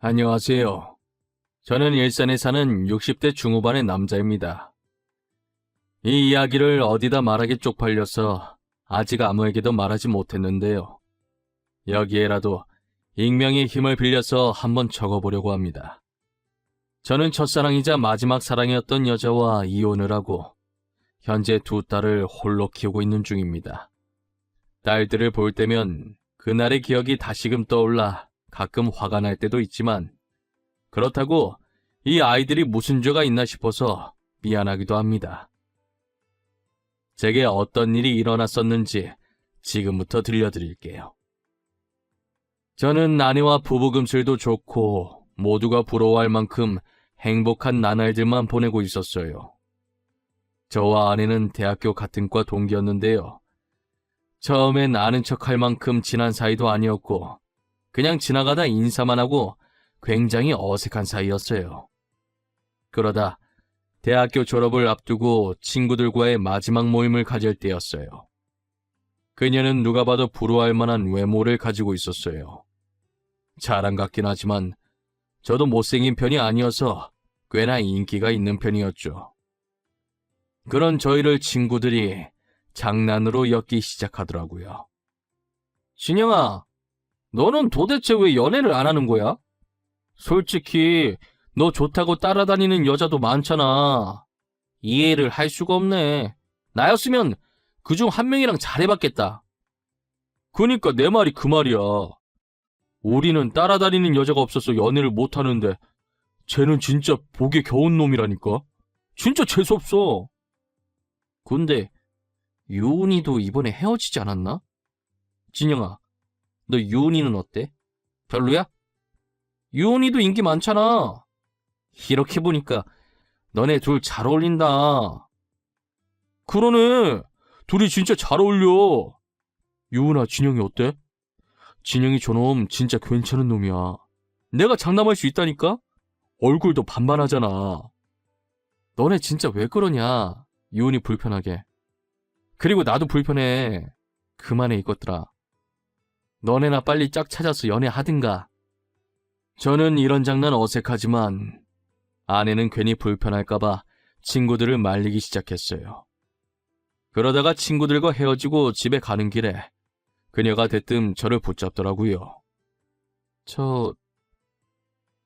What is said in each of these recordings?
안녕하세요. 저는 일산에 사는 60대 중후반의 남자입니다. 이 이야기를 어디다 말하기 쪽팔려서 아직 아무에게도 말하지 못했는데요. 여기에라도 익명의 힘을 빌려서 한번 적어보려고 합니다. 저는 첫사랑이자 마지막 사랑이었던 여자와 이혼을 하고 현재 두 딸을 홀로 키우고 있는 중입니다. 딸들을 볼 때면 그날의 기억이 다시금 떠올라 가끔 화가 날 때도 있지만 그렇다고 이 아이들이 무슨 죄가 있나 싶어서 미안하기도 합니다. 제게 어떤 일이 일어났었는지 지금부터 들려드릴게요. 저는 아내와 부부금슬도 좋고 모두가 부러워할 만큼 행복한 나날들만 보내고 있었어요. 저와 아내는 대학교 같은 과 동기였는데요. 처음엔 아는 척할 만큼 친한 사이도 아니었고 그냥 지나가다 인사만 하고 굉장히 어색한 사이였어요. 그러다 대학교 졸업을 앞두고 친구들과의 마지막 모임을 가질 때였어요. 그녀는 누가 봐도 부러워할 만한 외모를 가지고 있었어요. 자랑 같긴 하지만 저도 못생긴 편이 아니어서 꽤나 인기가 있는 편이었죠. 그런 저희를 친구들이 장난으로 엮기 시작하더라고요. 진영아, 너는 도대체 왜 연애를 안 하는 거야? 솔직히 너 좋다고 따라다니는 여자도 많잖아. 이해를 할 수가 없네. 나였으면 그중 한 명이랑 잘해봤겠다. 그니까 내 말이 그 말이야. 우리는 따라다니는 여자가 없어서 연애를 못하는데 쟤는 진짜 보기 겨운 놈이라니까. 진짜 재수없어. 근데 유은이도 이번에 헤어지지 않았나? 진영아, 너 유은이는 어때? 별로야? 유은이도 인기 많잖아. 이렇게 보니까 너네 둘 잘 어울린다. 그러네. 둘이 진짜 잘 어울려. 유은아, 진영이 어때? 진영이 저놈 진짜 괜찮은 놈이야. 내가 장담할 수 있다니까? 얼굴도 반반하잖아. 너네 진짜 왜 그러냐? 유은이 불편하게. 그리고 나도 불편해. 그만해 이것들아. 너네나 빨리 짝 찾아서 연애하든가. 저는 이런 장난 어색하지만 아내는 괜히 불편할까봐 친구들을 말리기 시작했어요. 그러다가 친구들과 헤어지고 집에 가는 길에 그녀가 대뜸 저를 붙잡더라고요.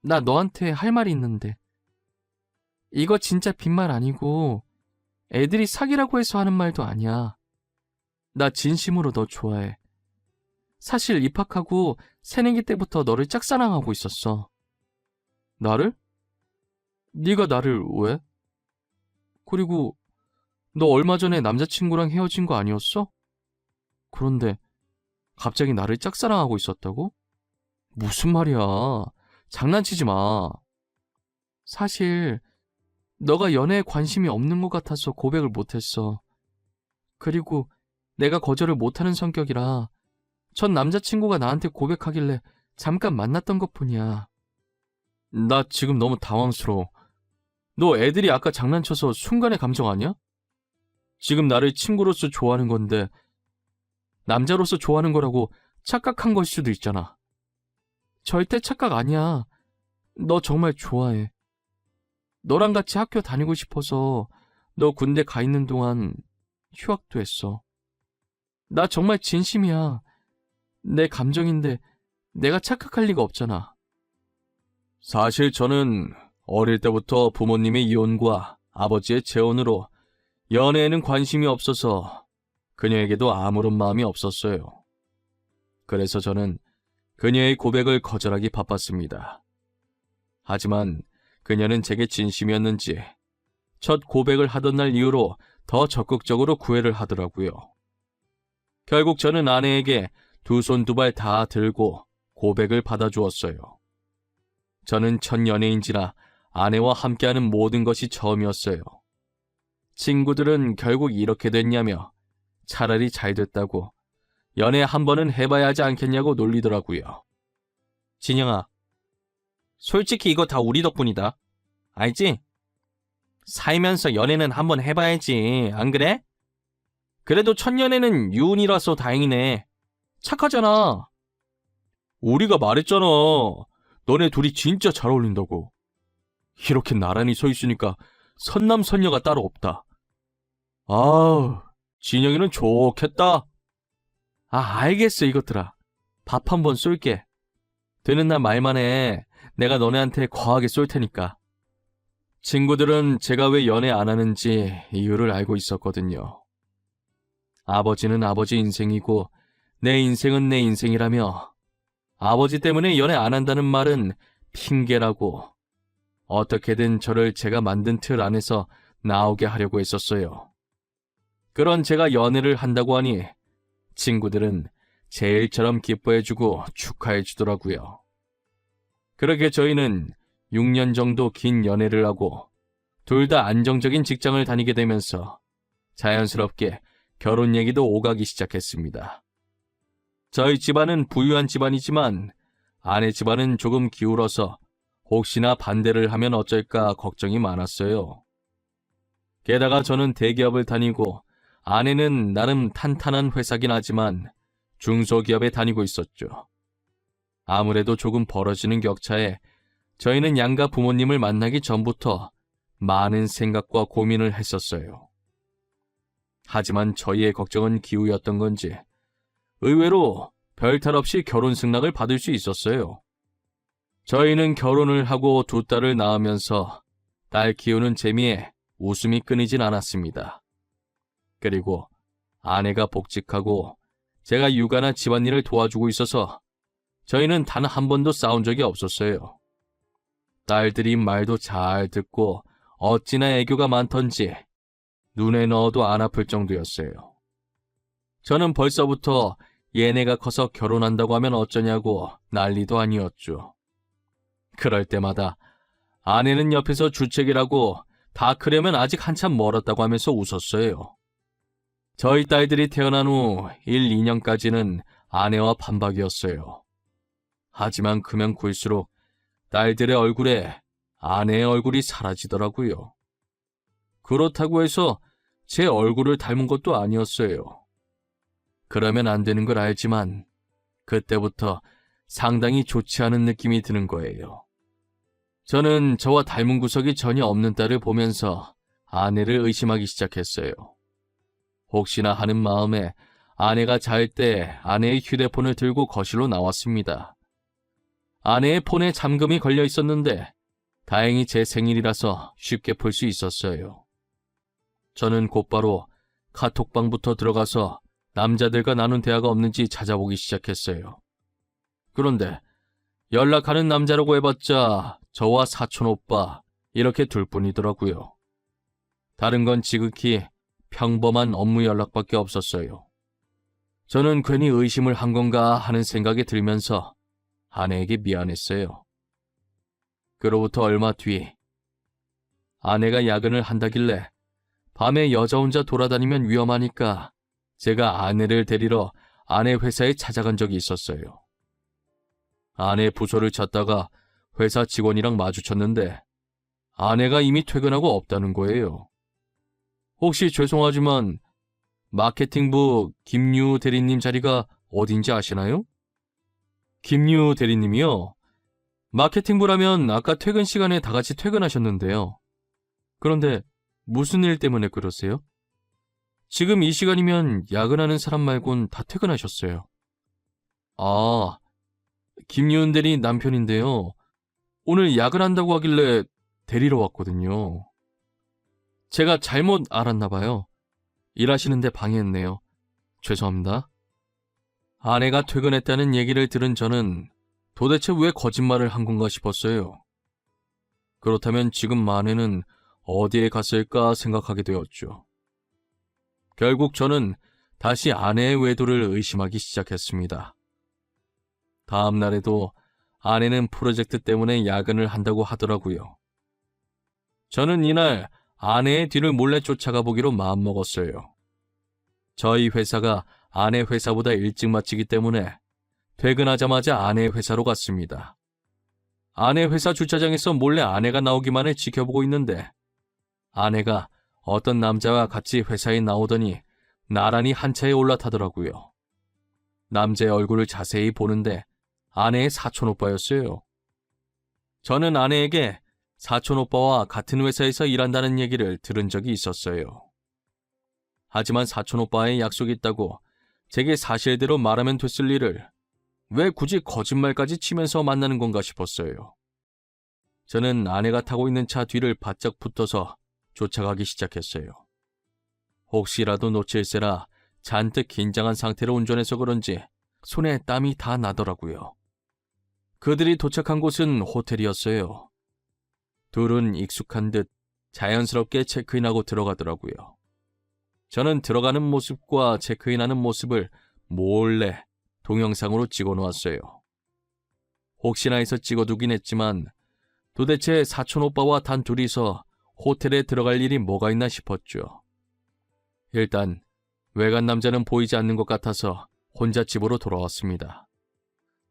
나 너한테 할 말이 있는데. 이거 진짜 빈말 아니고 애들이 사귀라고 해서 하는 말도 아니야. 나 진심으로 너 좋아해. 사실 입학하고 새내기 때부터 너를 짝사랑하고 있었어. 나를? 네가 나를 왜? 그리고 너 얼마 전에 남자친구랑 헤어진 거 아니었어? 그런데 갑자기 나를 짝사랑하고 있었다고? 무슨 말이야. 장난치지 마. 사실 너가 연애에 관심이 없는 것 같아서 고백을 못했어. 그리고 내가 거절을 못하는 성격이라 전 남자친구가 나한테 고백하길래 잠깐 만났던 것뿐이야. 나 지금 너무 당황스러워. 너 애들이 아까 장난쳐서 순간의 감정 아니야? 지금 나를 친구로서 좋아하는 건데 남자로서 좋아하는 거라고 착각한 걸 수도 있잖아. 절대 착각 아니야. 너 정말 좋아해. 너랑 같이 학교 다니고 싶어서 너 군대 가 있는 동안 휴학도 했어. 나 정말 진심이야. 내 감정인데 내가 착각할 리가 없잖아. 사실 저는 어릴 때부터 부모님의 이혼과 아버지의 재혼으로 연애에는 관심이 없어서 그녀에게도 아무런 마음이 없었어요. 그래서 저는 그녀의 고백을 거절하기 바빴습니다. 하지만 그녀는 제게 진심이었는지 첫 고백을 하던 날 이후로 더 적극적으로 구애를 하더라고요. 결국 저는 아내에게 두 손 두 발 다 들고 고백을 받아주었어요. 저는 첫 연애인지라 아내와 함께하는 모든 것이 처음이었어요. 친구들은 결국 이렇게 됐냐며 차라리 잘 됐다고 연애 한 번은 해봐야 하지 않겠냐고 놀리더라고요. 진영아, 솔직히 이거 다 우리 덕분이다. 알지? 살면서 연애는 한번 해봐야지, 안 그래? 그래도 첫 연애는 유은이라서 다행이네. 착하잖아. 우리가 말했잖아. 너네 둘이 진짜 잘 어울린다고. 이렇게 나란히 서 있으니까 선남선녀가 따로 없다. 아우, 진영이는 좋겠다. 알겠어, 이것들아. 밥 한번 쏠게. 되는 날 말만 해. 내가 너네한테 거하게 쏠 테니까. 친구들은 제가 왜 연애 안 하는지 이유를 알고 있었거든요. 아버지는 아버지 인생이고 내 인생은 내 인생이라며 아버지 때문에 연애 안 한다는 말은 핑계라고 어떻게든 저를 제가 만든 틀 안에서 나오게 하려고 했었어요. 그런 제가 연애를 한다고 하니 친구들은 제 일처럼 기뻐해주고 축하해주더라고요. 그렇게 저희는 6년 정도 긴 연애를 하고 둘 다 안정적인 직장을 다니게 되면서 자연스럽게 결혼 얘기도 오가기 시작했습니다. 저희 집안은 부유한 집안이지만 아내 집안은 조금 기울어서 혹시나 반대를 하면 어쩔까 걱정이 많았어요. 게다가 저는 대기업을 다니고 아내는 나름 탄탄한 회사긴 하지만 중소기업에 다니고 있었죠. 아무래도 조금 벌어지는 격차에 저희는 양가 부모님을 만나기 전부터 많은 생각과 고민을 했었어요. 하지만 저희의 걱정은 기우였던 건지 의외로 별탈 없이 결혼 승낙을 받을 수 있었어요. 저희는 결혼을 하고 두 딸을 낳으면서 딸 키우는 재미에 웃음이 끊이진 않았습니다. 그리고 아내가 복직하고 제가 육아나 집안일을 도와주고 있어서 저희는 단 한 번도 싸운 적이 없었어요. 딸들이 말도 잘 듣고 어찌나 애교가 많던지 눈에 넣어도 안 아플 정도였어요. 저는 벌써부터 얘네가 커서 결혼한다고 하면 어쩌냐고 난리도 아니었죠. 그럴 때마다 아내는 옆에서 주책이라고 다 크려면 아직 한참 멀었다고 하면서 웃었어요. 저희 딸들이 태어난 후 1, 2년까지는 아내와 반박이었어요. 하지만 크면 클수록 딸들의 얼굴에 아내의 얼굴이 사라지더라고요. 그렇다고 해서 제 얼굴을 닮은 것도 아니었어요. 그러면 안 되는 걸 알지만 그때부터 상당히 좋지 않은 느낌이 드는 거예요. 저는 저와 닮은 구석이 전혀 없는 딸을 보면서 아내를 의심하기 시작했어요. 혹시나 하는 마음에 아내가 잘 때 아내의 휴대폰을 들고 거실로 나왔습니다. 아내의 폰에 잠금이 걸려 있었는데 다행히 제 생일이라서 쉽게 풀 수 있었어요. 저는 곧바로 카톡방부터 들어가서 남자들과 나눈 대화가 없는지 찾아보기 시작했어요. 그런데 연락하는 남자라고 해봤자 저와 사촌 오빠 이렇게 둘뿐이더라고요. 다른 건 지극히 평범한 업무 연락밖에 없었어요. 저는 괜히 의심을 한 건가 하는 생각이 들면서 아내에게 미안했어요. 그로부터 얼마 뒤 아내가 야근을 한다길래 밤에 여자 혼자 돌아다니면 위험하니까 제가 아내를 데리러 아내 회사에 찾아간 적이 있었어요. 아내 부서를 찾다가 회사 직원이랑 마주쳤는데 아내가 이미 퇴근하고 없다는 거예요. 혹시 죄송하지만 마케팅부 김유 대리님 자리가 어딘지 아시나요? 김유 대리님이요? 마케팅부라면 아까 퇴근 시간에 다 같이 퇴근하셨는데요. 그런데 무슨 일 때문에 그러세요? 지금 이 시간이면 야근하는 사람 말곤 다 퇴근하셨어요. 김유은 대리 남편인데요. 오늘 야근한다고 하길래 데리러 왔거든요. 제가 잘못 알았나 봐요. 일하시는데 방해했네요. 죄송합니다. 아내가 퇴근했다는 얘기를 들은 저는 도대체 왜 거짓말을 한 건가 싶었어요. 그렇다면 지금 아내는 어디에 갔을까 생각하게 되었죠. 결국 저는 다시 아내의 외도를 의심하기 시작했습니다. 다음 날에도 아내는 프로젝트 때문에 야근을 한다고 하더라고요. 저는 이날 아내의 뒤를 몰래 쫓아가 보기로 마음먹었어요. 저희 회사가 아내 회사보다 일찍 마치기 때문에 퇴근하자마자 아내 회사로 갔습니다. 아내 회사 주차장에서 몰래 아내가 나오기만 해 지켜보고 있는데 아내가 어떤 남자와 같이 회사에 나오더니 나란히 한 차에 올라타더라고요. 남자의 얼굴을 자세히 보는데 아내의 사촌 오빠였어요. 저는 아내에게 사촌 오빠와 같은 회사에서 일한다는 얘기를 들은 적이 있었어요. 하지만 사촌 오빠의 약속이 있다고 제게 사실대로 말하면 됐을 일을 왜 굳이 거짓말까지 치면서 만나는 건가 싶었어요. 저는 아내가 타고 있는 차 뒤를 바짝 붙어서 쫓아가기 시작했어요. 혹시라도 놓칠세라 잔뜩 긴장한 상태로 운전해서 그런지 손에 땀이 다 나더라고요. 그들이 도착한 곳은 호텔이었어요. 둘은 익숙한 듯 자연스럽게 체크인하고 들어가더라고요. 저는 들어가는 모습과 체크인하는 모습을 몰래 동영상으로 찍어놓았어요. 혹시나 해서 찍어두긴 했지만 도대체 사촌 오빠와 단 둘이서 호텔에 들어갈 일이 뭐가 있나 싶었죠. 일단 외간 남자는 보이지 않는 것 같아서 혼자 집으로 돌아왔습니다.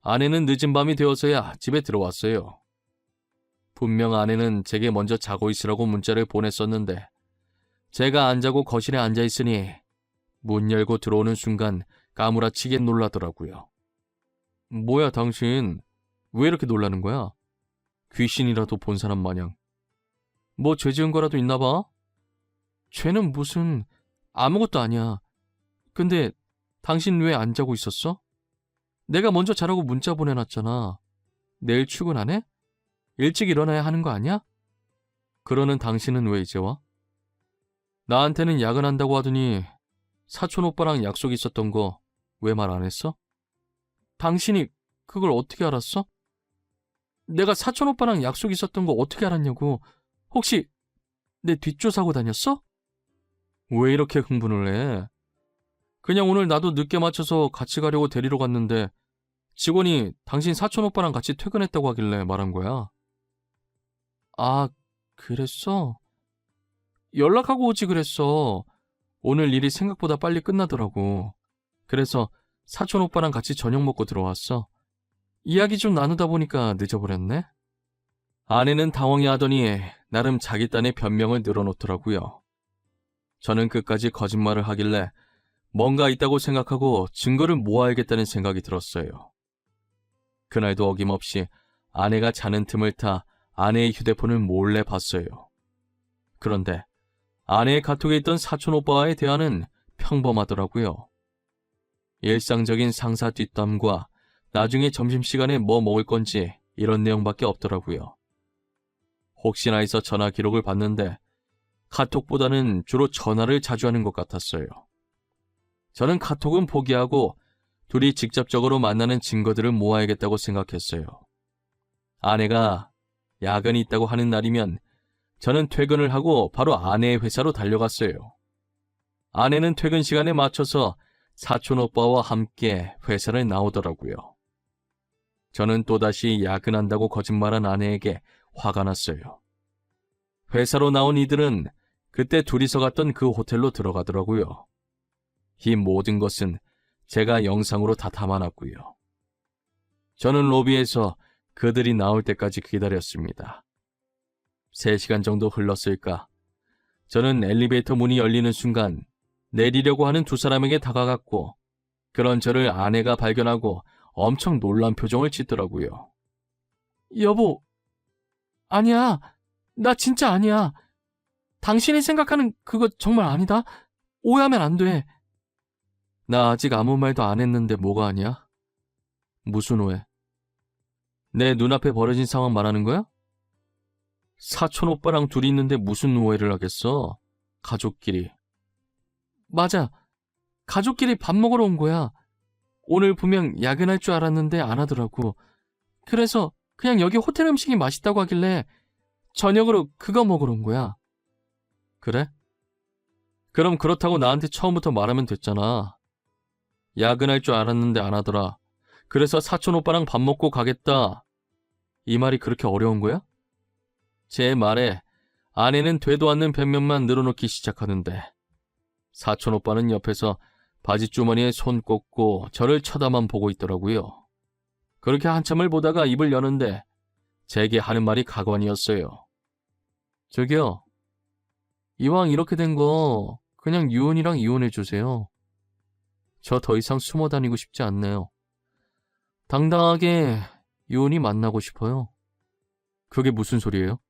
아내는 늦은 밤이 되어서야 집에 들어왔어요. 분명 아내는 제게 먼저 자고 있으라고 문자를 보냈었는데 제가 안 자고 거실에 앉아 있으니 문 열고 들어오는 순간 까무라치게 놀라더라고요. 뭐야 당신, 왜 이렇게 놀라는 거야? 귀신이라도 본 사람 마냥. 뭐 죄 지은 거라도 있나 봐? 죄는 무슨, 아무것도 아니야. 근데 당신 왜 안 자고 있었어? 내가 먼저 자라고 문자 보내놨잖아. 내일 출근 안 해? 일찍 일어나야 하는 거 아니야? 그러는 당신은 왜 이제 와? 나한테는 야근한다고 하더니 사촌 오빠랑 약속 있었던 거 왜 말 안 했어? 당신이 그걸 어떻게 알았어? 내가 사촌 오빠랑 약속 있었던 거 어떻게 알았냐고. 혹시 내 뒷조사하고 다녔어? 왜 이렇게 흥분을 해? 그냥 오늘 나도 늦게 맞춰서 같이 가려고 데리러 갔는데 직원이 당신 사촌 오빠랑 같이 퇴근했다고 하길래 말한 거야. 아, 그랬어? 연락하고 오지 그랬어. 오늘 일이 생각보다 빨리 끝나더라고. 그래서 사촌 오빠랑 같이 저녁 먹고 들어왔어. 이야기 좀 나누다 보니까 늦어버렸네. 아내는 당황해하더니 나름 자기 딴의 변명을 늘어놓더라고요. 저는 끝까지 거짓말을 하길래 뭔가 있다고 생각하고 증거를 모아야겠다는 생각이 들었어요. 그날도 어김없이 아내가 자는 틈을 타 아내의 휴대폰을 몰래 봤어요. 그런데 아내의 카톡에 있던 사촌 오빠와의 대화는 평범하더라고요. 일상적인 상사 뒷담과 나중에 점심시간에 뭐 먹을 건지 이런 내용밖에 없더라고요. 혹시나 해서 전화 기록을 봤는데 카톡보다는 주로 전화를 자주 하는 것 같았어요. 저는 카톡은 포기하고 둘이 직접적으로 만나는 증거들을 모아야겠다고 생각했어요. 아내가 야근이 있다고 하는 날이면 저는 퇴근을 하고 바로 아내의 회사로 달려갔어요. 아내는 퇴근 시간에 맞춰서 사촌 오빠와 함께 회사를 나오더라고요. 저는 또다시 야근한다고 거짓말한 아내에게 화가 났어요. 회사로 나온 이들은 그때 둘이서 갔던 그 호텔로 들어가더라고요. 이 모든 것은 제가 영상으로 다 담아놨고요. 저는 로비에서 그들이 나올 때까지 기다렸습니다. 3시간 정도 흘렀을까? 저는 엘리베이터 문이 열리는 순간 내리려고 하는 두 사람에게 다가갔고 그런 저를 아내가 발견하고 엄청 놀란 표정을 짓더라고요. 여보, 아니야. 나 진짜 아니야. 당신이 생각하는 그거 정말 아니다. 오해하면 안 돼. 나 아직 아무 말도 안 했는데 뭐가 아니야? 무슨 오해? 내 눈앞에 벌어진 상황 말하는 거야? 사촌 오빠랑 둘이 있는데 무슨 오해를 하겠어? 가족끼리. 맞아. 가족끼리 밥 먹으러 온 거야. 오늘 분명 야근할 줄 알았는데 안 하더라고. 그래서 그냥 여기 호텔 음식이 맛있다고 하길래 저녁으로 그거 먹으러 온 거야. 그래? 그럼 그렇다고 나한테 처음부터 말하면 됐잖아. 야근할 줄 알았는데 안 하더라. 그래서 사촌 오빠랑 밥 먹고 가겠다. 이 말이 그렇게 어려운 거야? 제 말에 아내는 되도 않는 변명만 늘어놓기 시작하는데 사촌 오빠는 옆에서 바지 주머니에 손 꽂고 저를 쳐다만 보고 있더라고요. 그렇게 한참을 보다가 입을 여는데 제게 하는 말이 가관이었어요. 저기요. 이왕 이렇게 된 거 그냥 유은이랑 이혼해주세요. 저 더 이상 숨어 다니고 싶지 않네요. 당당하게 유은이 만나고 싶어요. 그게 무슨 소리예요?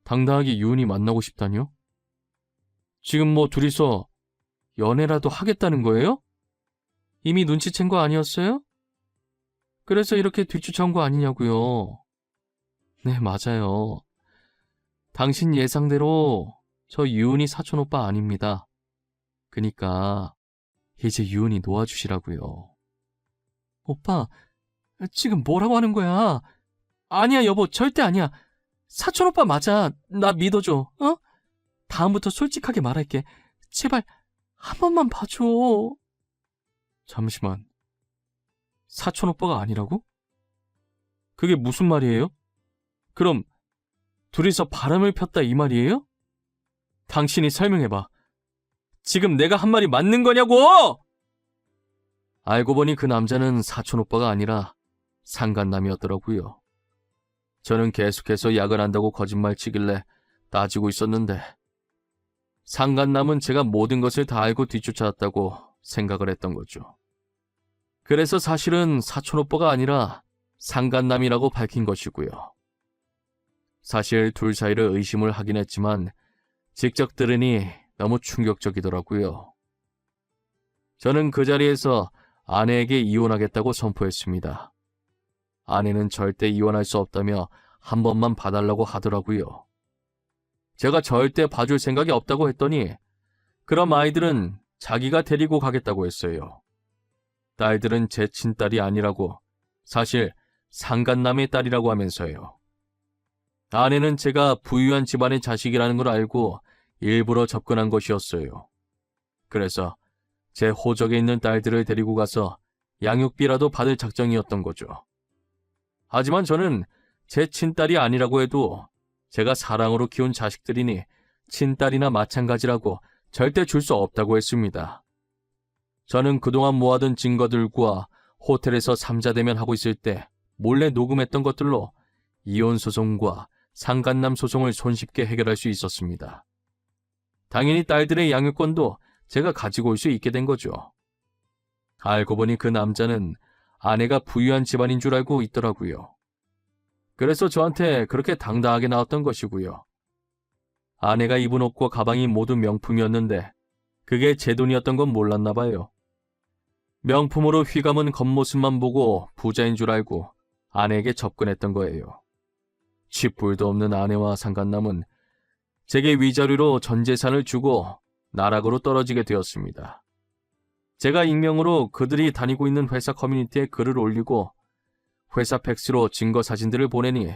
당당하게 유은이 만나고 싶다니요? 지금 뭐 둘이서 연애라도 하겠다는 거예요? 이미 눈치챈 거 아니었어요? 그래서 이렇게 뒤쫓아온 거 아니냐고요. 네, 맞아요. 당신 예상대로 저 유은이 사촌 오빠 아닙니다. 그니까 이제 유은이 놓아주시라고요. 오빠, 지금 뭐라고 하는 거야? 아니야, 여보, 절대 아니야. 사촌 오빠 맞아. 나 믿어줘, 어? 다음부터 솔직하게 말할게. 제발 한 번만 봐줘. 잠시만. 사촌 오빠가 아니라고? 그게 무슨 말이에요? 그럼 둘이서 바람을 폈다 이 말이에요? 당신이 설명해봐. 지금 내가 한 말이 맞는 거냐고! 알고 보니 그 남자는 사촌 오빠가 아니라 상간남이었더라고요. 저는 계속해서 야근한다고 거짓말 치길래 따지고 있었는데 상간남은 제가 모든 것을 다 알고 뒤쫓아왔다고 생각을 했던 거죠. 그래서 사실은 사촌 오빠가 아니라 상간남이라고 밝힌 것이고요. 사실 둘 사이를 의심을 하긴 했지만 직접 들으니 너무 충격적이더라고요. 저는 그 자리에서 아내에게 이혼하겠다고 선포했습니다. 아내는 절대 이혼할 수 없다며 한 번만 봐달라고 하더라고요. 제가 절대 봐줄 생각이 없다고 했더니 그럼 아이들은 자기가 데리고 가겠다고 했어요. 딸들은 제 친딸이 아니라고, 사실 상간남의 딸이라고 하면서요. 아내는 제가 부유한 집안의 자식이라는 걸 알고 일부러 접근한 것이었어요. 그래서 제 호적에 있는 딸들을 데리고 가서 양육비라도 받을 작정이었던 거죠. 하지만 저는 제 친딸이 아니라고 해도 제가 사랑으로 키운 자식들이니 친딸이나 마찬가지라고 절대 줄 수 없다고 했습니다. 저는 그동안 모아둔 증거들과 호텔에서 삼자대면 하고 있을 때 몰래 녹음했던 것들로 이혼 소송과 상간남 소송을 손쉽게 해결할 수 있었습니다. 당연히 딸들의 양육권도 제가 가지고 올 수 있게 된 거죠. 알고 보니 그 남자는 아내가 부유한 집안인 줄 알고 있더라고요. 그래서 저한테 그렇게 당당하게 나왔던 것이고요. 아내가 입은 옷과 가방이 모두 명품이었는데 그게 제 돈이었던 건 몰랐나 봐요. 명품으로 휘감은 겉모습만 보고 부자인 줄 알고 아내에게 접근했던 거예요. 쥐뿔도 없는 아내와 상간남은 제게 위자료로 전 재산을 주고 나락으로 떨어지게 되었습니다. 제가 익명으로 그들이 다니고 있는 회사 커뮤니티에 글을 올리고 회사 팩스로 증거 사진들을 보내니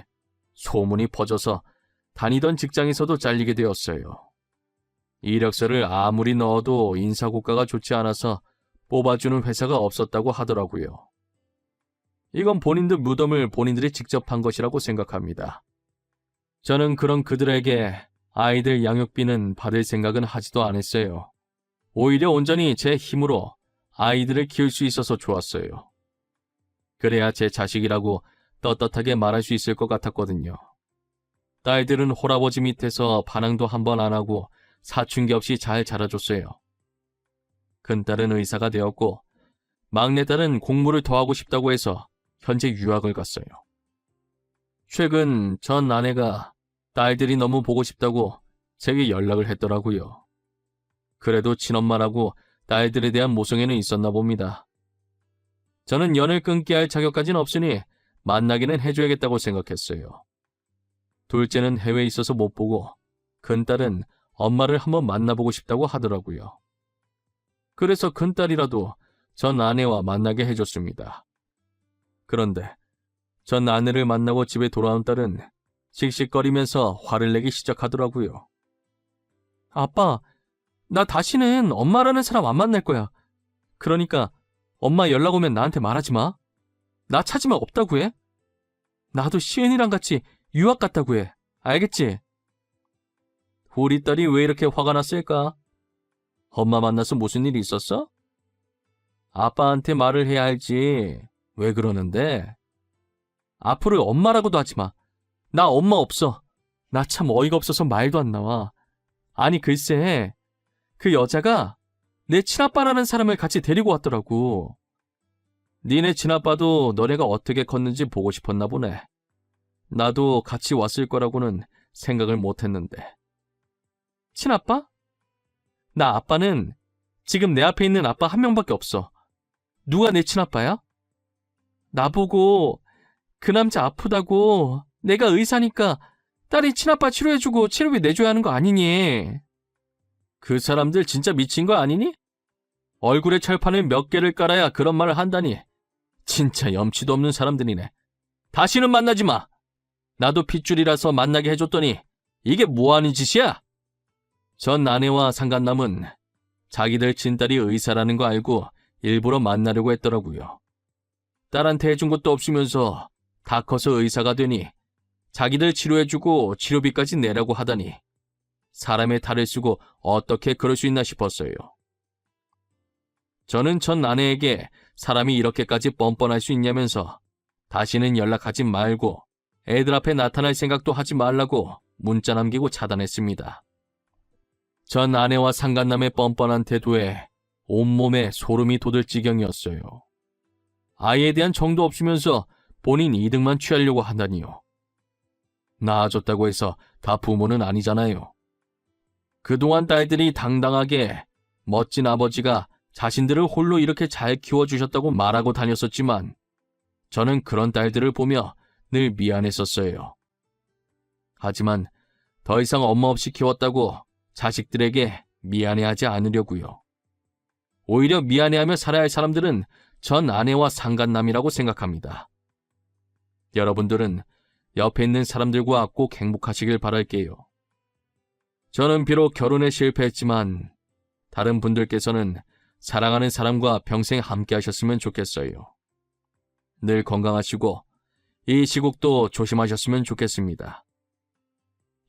소문이 퍼져서 다니던 직장에서도 잘리게 되었어요. 이력서를 아무리 넣어도 인사고과가 좋지 않아서 뽑아주는 회사가 없었다고 하더라고요. 이건 본인들 무덤을 본인들이 직접 한 것이라고 생각합니다. 저는 그런 그들에게 아이들 양육비는 받을 생각은 하지도 않았어요. 오히려 온전히 제 힘으로 아이들을 키울 수 있어서 좋았어요. 그래야 제 자식이라고 떳떳하게 말할 수 있을 것 같았거든요. 딸들은 홀아버지 밑에서 반항도 한 번 안 하고 사춘기 없이 잘 자라줬어요. 큰딸은 의사가 되었고 막내딸은 공부를 더 하고 싶다고 해서 현재 유학을 갔어요. 최근 전 아내가 딸들이 너무 보고 싶다고 제게 연락을 했더라고요. 그래도 친엄마라고 딸들에 대한 모성애는 있었나 봅니다. 저는 연을 끊게 할 자격까지는 없으니 만나기는 해줘야겠다고 생각했어요. 둘째는 해외에 있어서 못 보고 큰딸은 엄마를 한번 만나보고 싶다고 하더라고요. 그래서 큰딸이라도 전 아내와 만나게 해줬습니다. 그런데 전 아내를 만나고 집에 돌아온 딸은 씩씩거리면서 화를 내기 시작하더라고요. 아빠, 나 다시는 엄마라는 사람 안 만날 거야. 그러니까 엄마 연락 오면 나한테 말하지 마. 나 찾으면 없다고 해. 나도 시은이랑 같이 유학 갔다고 해. 알겠지? 우리 딸이 왜 이렇게 화가 났을까? 엄마 만나서 무슨 일이 있었어? 아빠한테 말을 해야 알지. 왜 그러는데? 앞으로 엄마라고도 하지 마. 나 엄마 없어. 나 참 어이가 없어서 말도 안 나와. 아니 글쎄, 그 여자가 내 친아빠라는 사람을 같이 데리고 왔더라고. 니네 친아빠도 너네가 어떻게 컸는지 보고 싶었나 보네. 나도 같이 왔을 거라고는 생각을 못했는데. 친아빠? 나 아빠는 지금 내 앞에 있는 아빠 한 명밖에 없어. 누가 내 친아빠야? 나보고 그 남자 아프다고 내가 의사니까 딸이 친아빠 치료해주고 치료비 내줘야 하는 거 아니니? 그 사람들 진짜 미친 거 아니니? 얼굴에 철판을 몇 개를 깔아야 그런 말을 한다니. 진짜 염치도 없는 사람들이네. 다시는 만나지 마. 나도 핏줄이라서 만나게 해줬더니 이게 뭐하는 짓이야? 전 아내와 상간남은 자기들 친딸이 의사라는 거 알고 일부러 만나려고 했더라고요. 딸한테 해준 것도 없으면서 다 커서 의사가 되니 자기들 치료해주고 치료비까지 내라고 하다니 사람의 탈을 쓰고 어떻게 그럴 수 있나 싶었어요. 저는 전 아내에게 사람이 이렇게까지 뻔뻔할 수 있냐면서 다시는 연락하지 말고 애들 앞에 나타날 생각도 하지 말라고 문자 남기고 차단했습니다. 전 아내와 상간남의 뻔뻔한 태도에 온몸에 소름이 돋을 지경이었어요. 아이에 대한 정도 없으면서 본인 이득만 취하려고 한다니요. 낳아줬다고 해서 다 부모는 아니잖아요. 그동안 딸들이 당당하게 멋진 아버지가 자신들을 홀로 이렇게 잘 키워주셨다고 말하고 다녔었지만 저는 그런 딸들을 보며 늘 미안했었어요. 하지만 더 이상 엄마 없이 키웠다고 자식들에게 미안해하지 않으려고요. 오히려 미안해하며 살아야 할 사람들은 전 아내와 상간남이라고 생각합니다. 여러분들은 옆에 있는 사람들과 꼭 행복하시길 바랄게요. 저는 비록 결혼에 실패했지만 다른 분들께서는 사랑하는 사람과 평생 함께 하셨으면 좋겠어요. 늘 건강하시고 이 시국도 조심하셨으면 좋겠습니다.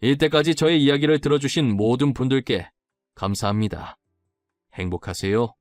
이때까지 저의 이야기를 들어주신 모든 분들께 감사합니다. 행복하세요.